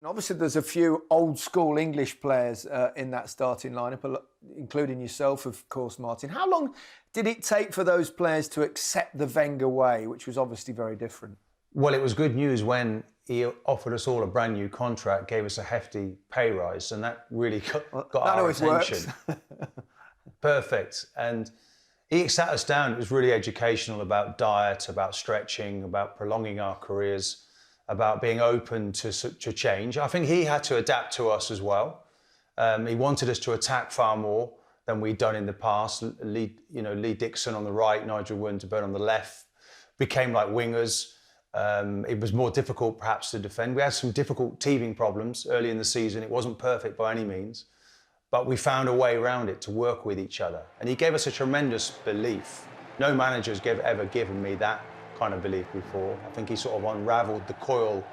And obviously, there's a few old-school English players in that starting lineup, including yourself, of course, Martin. How long did it take for those players to accept the Wenger way, which was obviously very different? Well, it was good news when he offered us all a brand new contract, gave us a hefty pay rise, and that really got our attention. Perfect. And he sat us down. It was really educational about diet, about stretching, about prolonging our careers, about being open to change. I think he had to adapt to us as well. He wanted us to attack far more than we'd done in the past. Lee Dixon on the right, Nigel Winterburn on the left, became like wingers. It was more difficult perhaps to defend. We had some difficult teething problems early in the season. It wasn't perfect by any means, but we found a way around it to work with each other. And he gave us a tremendous belief. No manager's ever given me that kind of belief before. I think he sort of unravelled the coil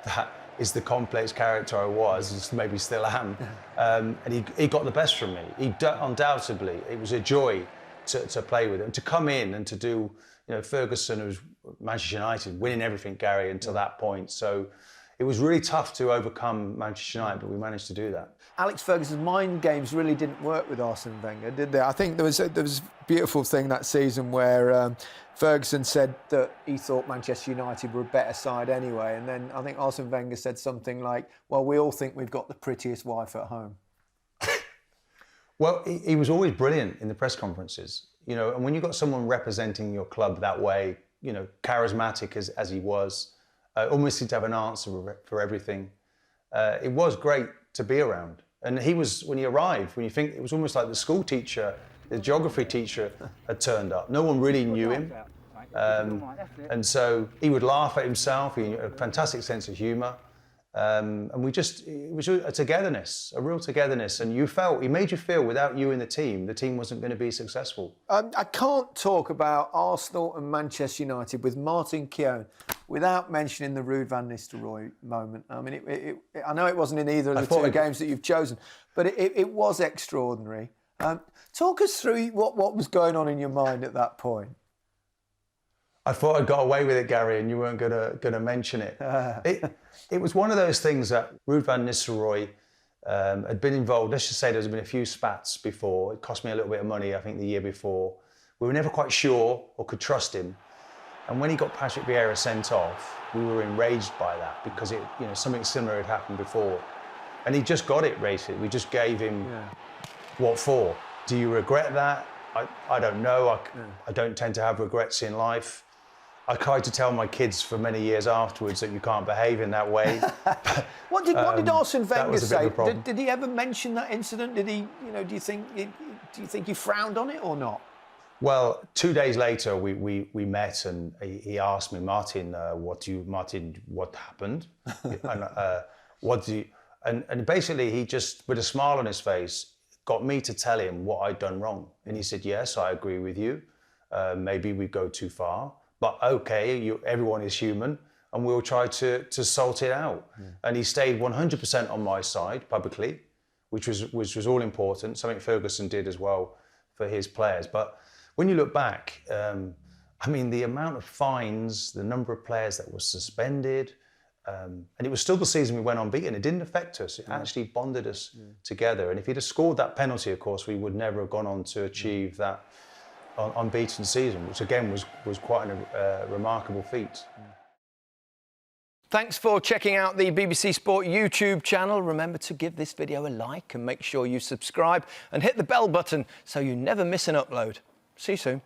that is the complex character I was, and maybe still am. And he got the best from me. Undoubtedly, it was a joy to play with him, to come in and to do, Ferguson, who was Manchester United, winning everything, Gary, until that point. So it was really tough to overcome Manchester United, but we managed to do that. Alex Ferguson's mind games really didn't work with Arsene Wenger, did they? I think there was a beautiful thing that season where Ferguson said that he thought Manchester United were a better side anyway, and then I think Arsene Wenger said something like, well, we all think we've got the prettiest wife at home. Well, he was always brilliant in the press conferences, and when you've got someone representing your club that way, charismatic as he was, almost seemed to have an answer for everything. It was great to be around. And he was, when he arrived, when you think, it was almost like the school teacher, the geography teacher had turned up. No one really knew him. And so he would laugh at himself. He had a fantastic sense of humour. And it was a togetherness, a real togetherness. And he made you feel without you in the team wasn't going to be successful. I can't talk about Arsenal and Manchester United with Martin Keown without mentioning the Ruud van Nistelrooy moment. I mean, I know it wasn't in either of the two games that you've chosen, but it was extraordinary. Talk us through what was going on in your mind at that point. I thought I got away with it, Gary, and you weren't going to mention it. It was one of those things that Ruud van Nistelrooy had been involved. Let's just say there's been a few spats before. It cost me a little bit of money, I think, the year before. We were never quite sure or could trust him. And when he got Patrick Vieira sent off, we were enraged by that because something similar had happened before. And he just got it, basically. We just gave him what for. Do you regret that? I don't know. I don't tend to have regrets in life. I tried to tell my kids for many years afterwards that you can't behave in that way. What did Arsene Wenger say? Did he ever mention that incident? Did he? Do you think he frowned on it or not? Well, 2 days later we met and he asked me, Martin, what happened? And basically he just, with a smile on his face, got me to tell him what I'd done wrong. And he said, yes, I agree with you. Maybe we go too far. But okay, everyone is human, and we'll try to sort it out. And he stayed 100% on my side publicly, which was all important. Something Ferguson did as well for his players. But when you look back, the amount of fines, the number of players that were suspended, and it was still the season we went unbeaten. It didn't affect us. It actually bonded us together. And if he'd have scored that penalty, of course, we would never have gone on to achieve that unbeaten season, which again was quite a remarkable feat. Thanks for checking out the BBC Sport YouTube channel. Remember to give this video a like and make sure you subscribe and hit the bell button so you never miss an upload. See you soon.